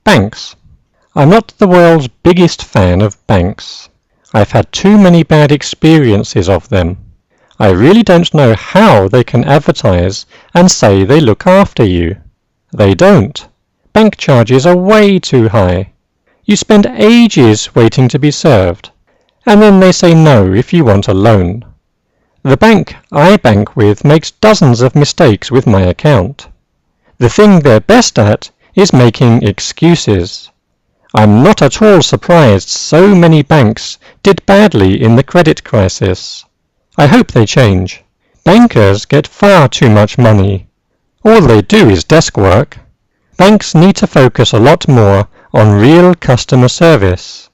Banks. I'm not the world's biggest fan of banks. I've had too many bad experiences of them. I really don't know how they can advertise and say they look after you. They don't. Bank charges are way too high. You spend ages waiting to be served, and then they say no if you want a loan. The bank I bank with makes dozens of mistakes with my account. The thing they're best at is making excuses. I'm not at all surprised so many banks did badly in the credit crisis. I hope they change. Bankers get far too much money. All they do is desk work. Banks need to focus a lot more on real customer service.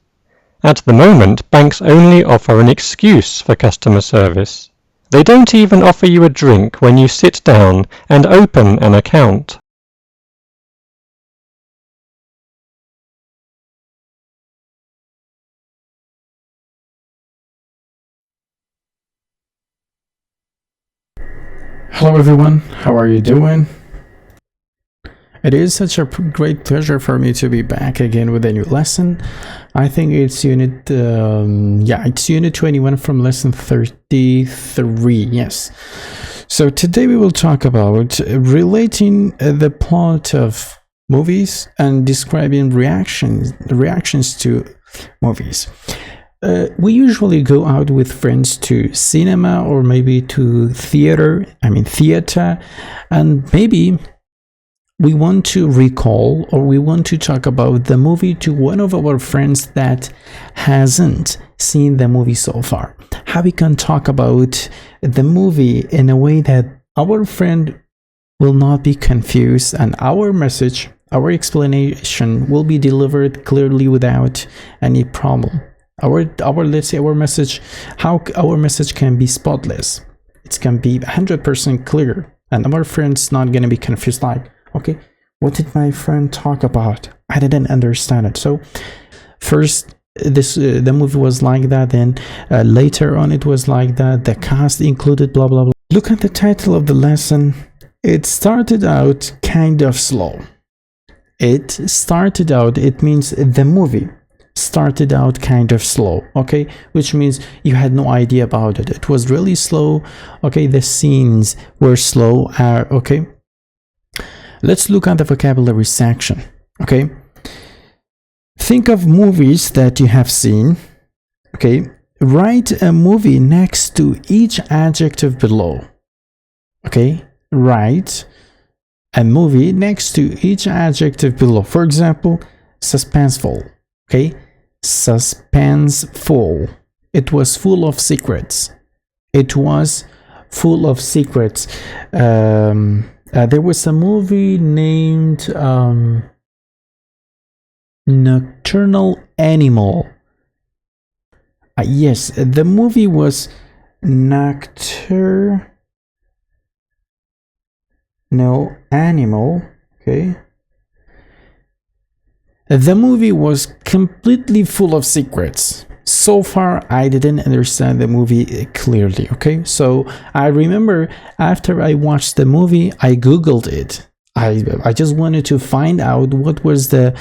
At the moment, banks only offer an excuse for customer service. They don't even offer you a drink when you sit down and open an account. Hello everyone, how are you doing? It is such a great pleasure for me to be back again with a new lesson. I think it's unit 21 from lesson 33, yes. So today we will talk about relating the plot of movies and describing reactions to movies. We usually go out with friends to cinema or maybe to theater, and maybe we want to recall or we want to talk about the movie to one of our friends that hasn't seen the movie so far. How we can talk about the movie in a way that our friend will not be confused and our message, our explanation will be delivered clearly without any problem. Let's say our message, how our message can be spotless. It can be 100% clear, and our friend's not going to be confused like, okay, what did my friend talk about? I didn't understand it. So first, the movie was like that, then later on it was like that. The cast included blah blah blah. Look at the title of the lesson. It started out kind of slow. It means the movie started out kind of slow, okay, which means you had no idea about it. It was really slow, okay, the scenes were slow, okay. Let's look at the vocabulary section, okay. Think of movies that you have seen, okay. Write a movie next to each adjective below, okay. Write a movie next to each adjective below. For example, suspenseful. Okay, suspenseful. It was full of secrets. It was full of secrets. There was a movie named Nocturnal Animal. Yes, the movie was Nocturnal Animal. Okay. The movie was completely full of secrets. So far, I didn't understand the movie clearly, okay? So I remember after I watched the movie, I Googled it. I just wanted to find out what was the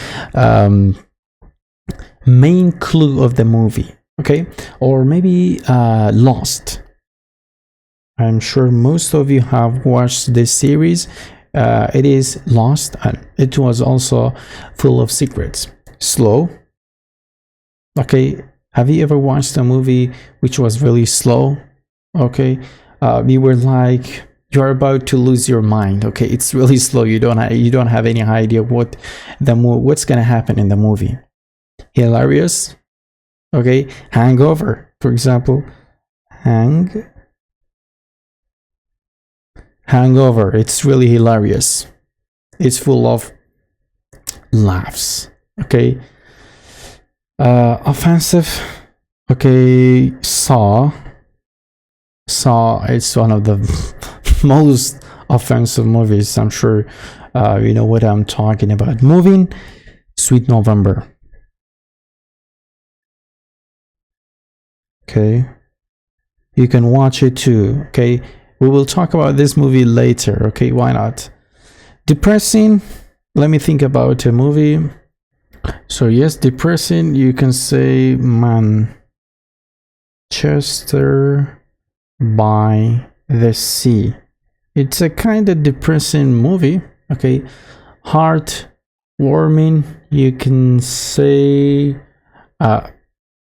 main clue of the movie, okay? Or maybe Lost. I'm sure most of you have watched this series. It is Lost, and it was also full of secrets. Slow. Okay, have you ever watched a movie which was really slow? Okay, you were like, you're about to lose your mind. Okay, it's really slow. You don't have any idea what's gonna happen in the movie. Hilarious. Okay, Hangover, for example. Hangover, it's really hilarious. It's full of laughs. Okay. Offensive. Okay. Saw is one of the most offensive movies. I'm sure you know what I'm talking about. Moving, Sweet November. Okay. You can watch it too. Okay. We will talk about this movie later, okay? Why not? Depressing. Let me think about a movie. So yes, depressing, you can say Manchester by the Sea. It's a kind of depressing movie. Okay, heartwarming, you can say let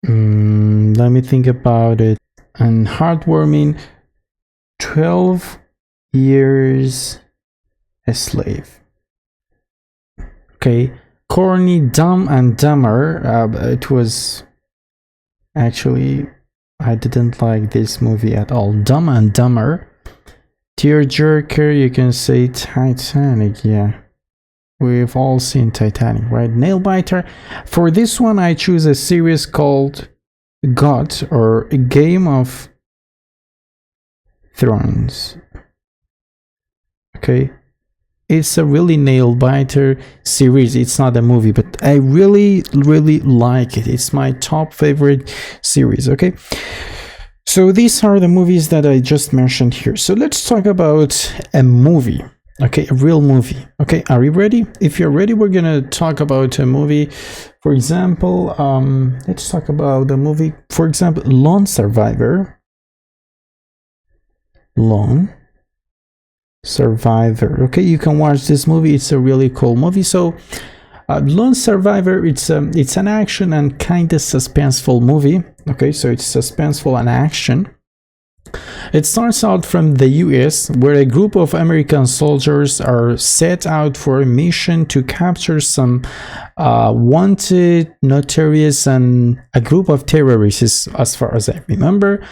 me think about it. And heartwarming, 12 years a slave. Okay, corny, Dumb and Dumber. It was actually, I didn't like this movie at all. Dumb and Dumber. Tearjerker, you can say Titanic. Yeah, we've all seen Titanic, right? Nailbiter. For this one, I choose a series called GOT, or A Game of Thrones. Okay, it's a really nail-biter series. It's not a movie, but I really like it. It's my top favorite series. Okay, so these are the movies that I just mentioned here. So let's talk about a movie. Okay, a real movie. Okay, are you ready? If you're ready, we're gonna talk about a movie. For example, let's talk about the movie, for example, Lone Survivor. Lone Survivor. Okay, you can watch this movie. It's a really cool movie. So Lone Survivor, it's an action and kind of suspenseful movie. Okay, so it's suspenseful and action. It starts out from the US, where a group of American soldiers are set out for a mission to capture some wanted, notorious, and a group of terrorists, as far as I remember.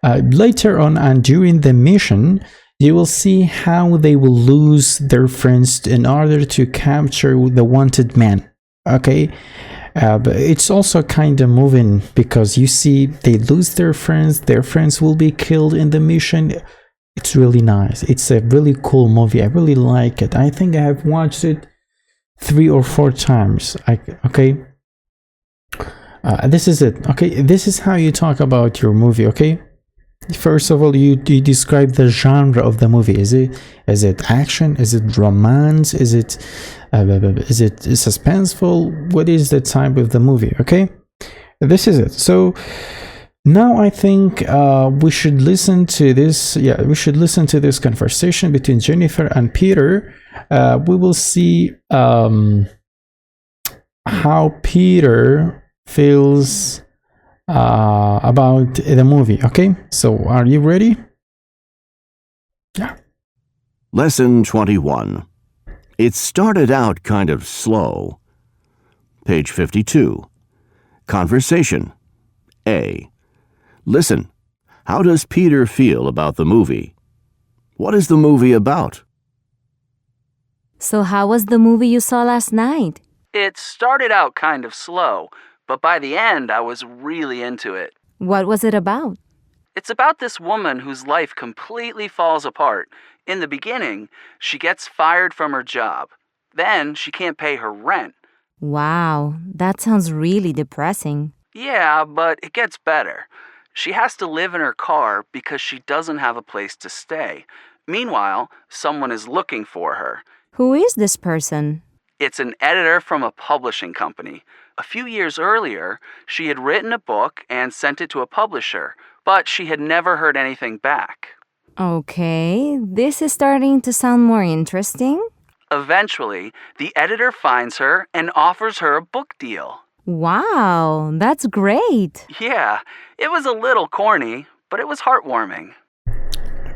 Later on, and during the mission, you will see how they will lose their friends in order to capture the wanted man. Okay, but it's also kind of moving, because you see they lose their friends will be killed in the mission. It's really nice. It's a really cool movie. I really like it. I think I have watched it 3 or 4 times. Okay, this is it. Okay, this is how you talk about your movie. Okay, first of all, you describe the genre of the movie. Is it action? Is it romance? Is it suspenseful? What is the type of the movie? Okay, this is it. So now I think we should listen to this. Yeah, we should listen to this conversation between Jennifer and Peter. We will see how Peter feels about the movie. Okay, so are you ready? Yeah. Lesson 21. It started out kind of slow. Page 52. Conversation. A. Listen. How does Peter feel about the movie? What is the movie about? So how was the movie you saw last night? It started out kind of slow, but by the end I was really into it. What was it about? It's about this woman whose life completely falls apart. In the beginning, she gets fired from her job. Then she can't pay her rent. Wow, that sounds really depressing. Yeah, but it gets better. She has to live in her car because she doesn't have a place to stay. Meanwhile, someone is looking for her. Who is this person? It's an editor from a publishing company. A few years earlier, she had written a book and sent it to a publisher, but she had never heard anything back. Okay, this is starting to sound more interesting. Eventually, the editor finds her and offers her a book deal. Wow, that's great. Yeah, it was a little corny, but it was heartwarming.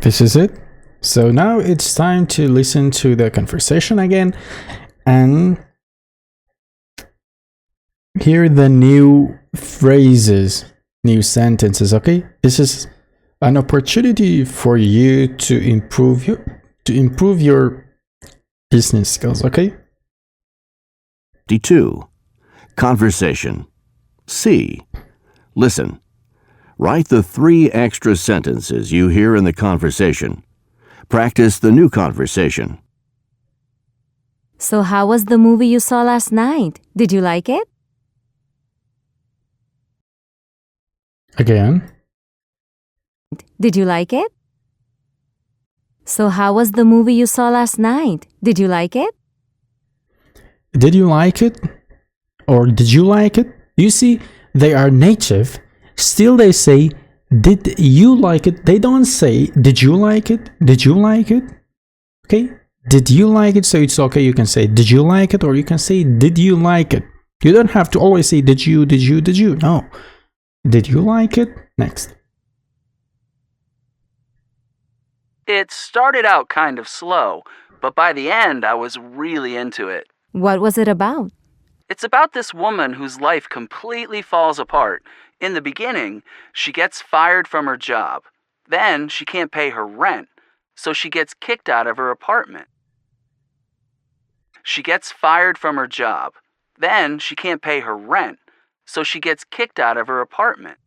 This is it. So now it's time to listen to the conversation again and hear the new phrases, new sentences. Okay, this is an opportunity for you to improve your business skills. Okay. D2. Conversation. C. Listen. Write the 3 extra sentences you hear in the conversation. Practice the new conversation. So how was the movie you saw last night? Did you like it? Again. Did you like it? So how was the movie you saw last night? Did you like it? Did you like it? or did you like it? You see, they are native. Still they say, did you like it? They don't say, did you like it? Did you like it? Okay? Did you like it? So it's okay. You can say, did you like it? Or you can say, did you like it? You don't have to always say, did you? No. Did you like it? Next. It started out kind of slow, but by the end, I was really into it. What was it about? It's about this woman whose life completely falls apart. In the beginning, she gets fired from her job. Then she can't pay her rent, so she gets kicked out of her apartment. She gets fired from her job. Then she can't pay her rent, so she gets kicked out of her apartment.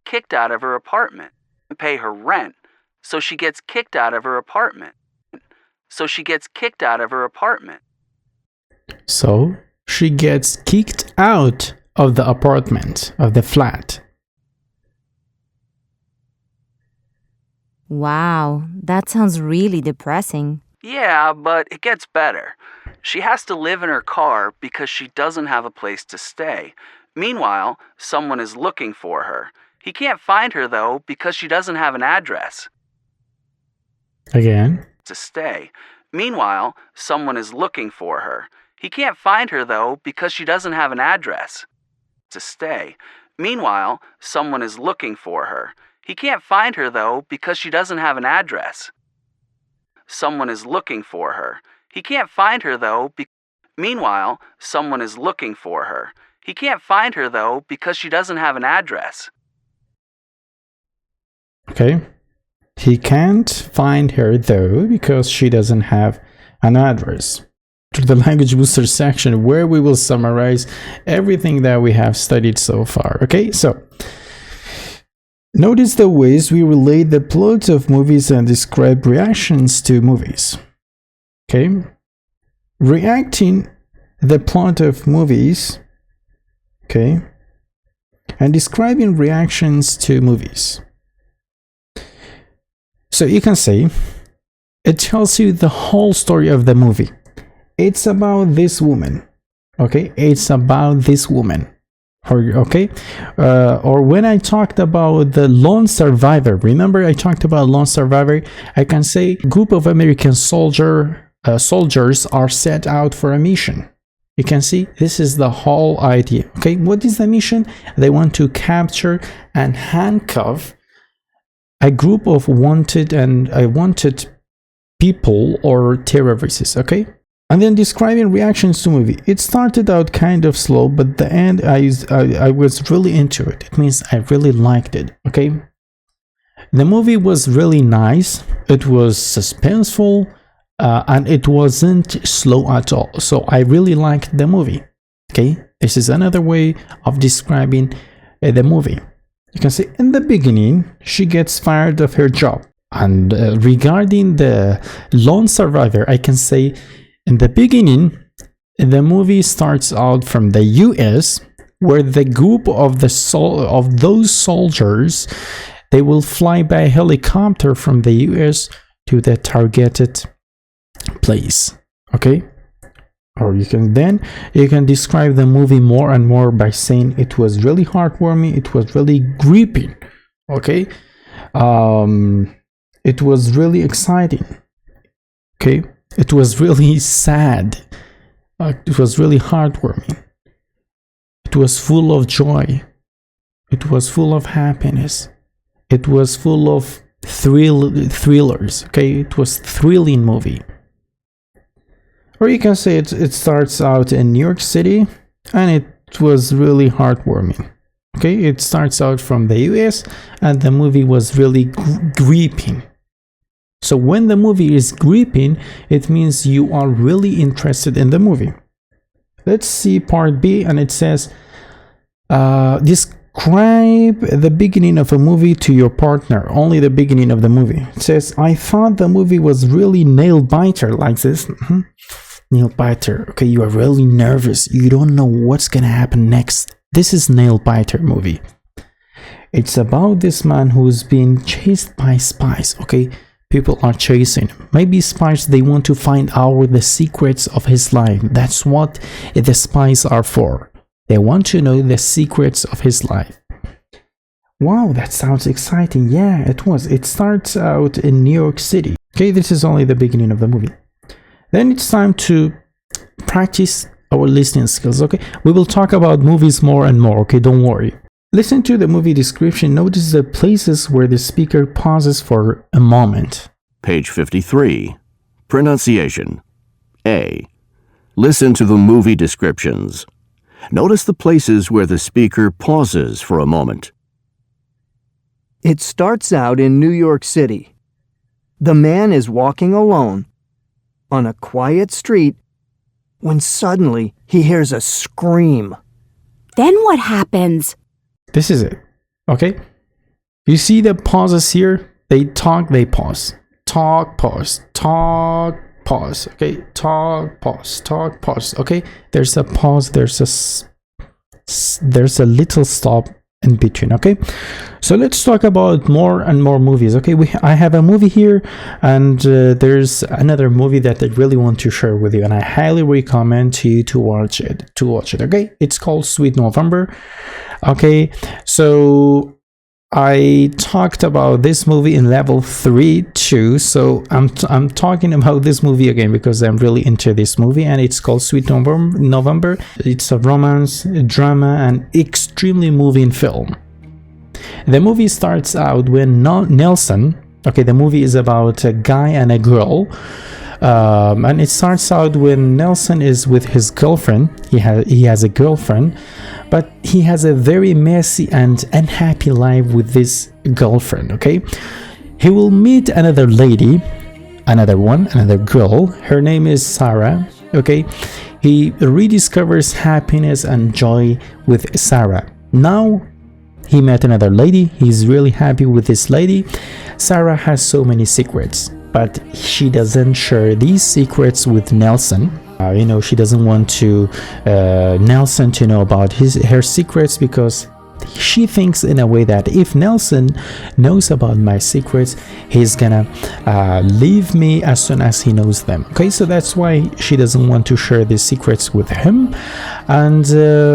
Kicked out of her apartment. Pay her rent, so she gets kicked out of her apartment. So she gets kicked out of her apartment. So she gets kicked out of the apartment, of the flat. Wow, that sounds really depressing. Yeah, but it gets better. She has to live in her car because she doesn't have a place to stay. Meanwhile, someone is looking for her. He can't find her, though, because she doesn't have an address. Again. To stay. Meanwhile, someone is looking for her. He can't find her, though, because she doesn't have an address. To stay. Meanwhile, someone is looking for her. He can't find her, though, because she doesn't have an address. Someone is looking for her. He can't find her, though. Meanwhile, someone is looking for her. He can't find her, though, because she doesn't have an address. Okay. He can't find her, though, because she doesn't have an address. To the language booster section, where we will summarize everything that we have studied so far. Okay, so notice the ways we relate the plots of movies and describe reactions to movies. Okay, reacting the plot of movies. Okay, and describing reactions to movies. So you can say, it tells you the whole story of the movie. It's about this woman. Okay, it's about this woman. Or when I talked about the lone survivor, remember I talked about lone survivor? I can say group of American soldiers are set out for a mission. You can see this is the whole idea. Okay, what is the mission? They want to capture and handcuff a group of wanted people or terrorists. Okay, and then describing reactions to movie. It started out kind of slow, but the end I was really into it. It means I really liked it. Okay, the movie was really nice. It was suspenseful, and it wasn't slow at all. So I really liked the movie. Okay, this is another way of describing the movie. You can say in the beginning she gets fired of her job. And regarding the lone survivor, I can say in the beginning the movie starts out from the US, where the group of those soldiers, they will fly by helicopter from the US to the targeted place. Okay, or you can describe the movie more and more by saying it was really heartwarming, it was really gripping. Okay, it was really exciting. Okay, it was really sad. It was really heartwarming. It was full of joy. It was full of happiness. It was full of thrillers. Okay, it was thrilling movie. Or you can say it starts out in New York City and it was really heartwarming. Okay, it starts out from the US and the movie was really gripping. So when the movie is gripping, it means you are really interested in the movie. Let's see part B, and it says, describe the beginning of a movie to your partner, only the beginning of the movie. It says, I thought the movie was really nail-biter, like this. Nail-biter. Okay, you are really nervous. You don't know what's gonna happen next. This is nail-biter movie. It's about this man who's being chased by spies. Okay, People are chasing him. Maybe spies, they want to find out the secrets of his life. That's what the spies are for. They want to know the secrets of his life. Wow, that sounds exciting. Yeah, it was. It starts out in New York City. Okay, this is only the beginning of the movie. Then it's time to practice our listening skills. Okay, we will talk about movies more and more. Okay, don't worry. Listen to the movie description. Notice the places where the speaker pauses for a moment. Page 53. Pronunciation. A. Listen to the movie descriptions. Notice the places where the speaker pauses for a moment. It starts out in New York City. The man is walking alone on a quiet street when suddenly he hears a scream. Then what happens? This is it. Okay? You see the pauses here? They talk, they pause. Talk, pause. Talk, pause. Okay? Talk, pause. Talk, pause. Okay? There's a pause, there's a little stop in between. Okay, so let's talk about more and more movies. Okay, I have a movie here, and there's another movie that I really want to share with you, and I highly recommend you to watch it. Okay, it's called Sweet November. Okay, so I talked about this movie in level 3 too, so I'm talking about this movie again because I'm really into this movie, and it's called Sweet November. It's a romance, drama, and extremely moving film. The movie starts out when Nelson, okay, the movie is about a guy and a girl, and it starts out when Nelson is with his girlfriend. He has a girlfriend, but he has a very messy and unhappy life with this girlfriend. Okay, he will meet another lady, another girl. Her name is Sarah. Okay, he rediscovers happiness and joy with Sarah. Now he met another lady. He's really happy with this lady. Sarah has so many secrets, but she doesn't share these secrets with Nelson. She doesn't want to Nelson to know about her secrets because she thinks in a way that if Nelson knows about my secrets, he's gonna leave me as soon as he knows them. Okay, so that's why she doesn't want to share these secrets with him. And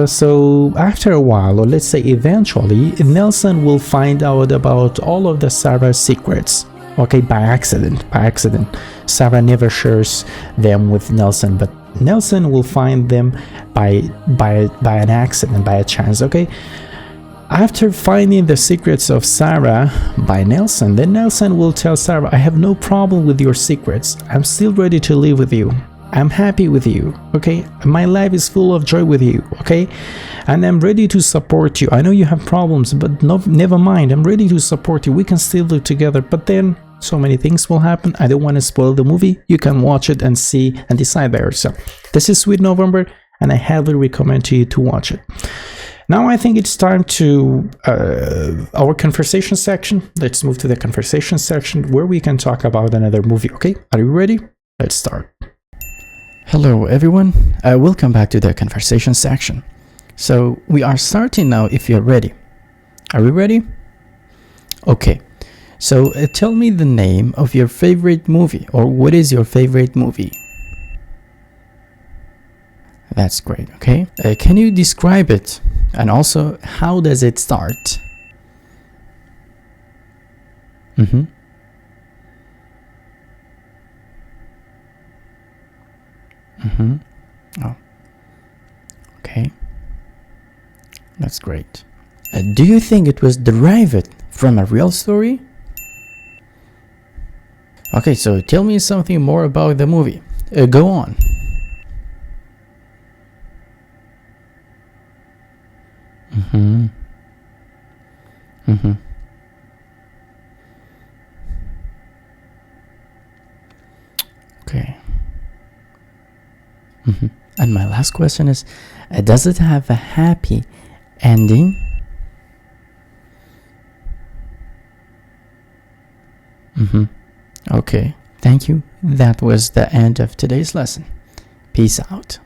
so after a while, or let's say eventually, Nelson will find out about all of the Sarah's secrets. Okay, by accident. Sarah never shares them with Nelson, but Nelson will find them by an accident, by a chance. Okay, after finding the secrets of Sarah by Nelson, then Nelson will tell Sarah, I have no problem with your secrets. I'm still ready to live with you. I'm happy with you. Okay, my life is full of joy with you. Okay, and I'm ready to support you. I know you have problems, but never mind. I'm ready to support you. We can still live together. But then so many things will happen. I don't want to spoil the movie. You can watch it and see and decide by yourself. This is Sweet November, and I highly recommend to you to watch it. Now I think it's time to our conversation section. Let's move to the conversation section where we can talk about another movie. Okay, are you ready? Let's start. Hello everyone, welcome back to the conversation section. So we are starting now if you're ready. Are we ready? Okay, so tell me the name of your favorite movie, or what is your favorite movie? That's great. Okay, can you describe it, and also how does it start? Oh, okay, that's great. Do you think it was derived from a real story? Okay, so tell me something more about the movie. Go on. Okay. And my last question is, does it have a happy ending? Okay, thank you. That was the end of today's lesson. Peace out.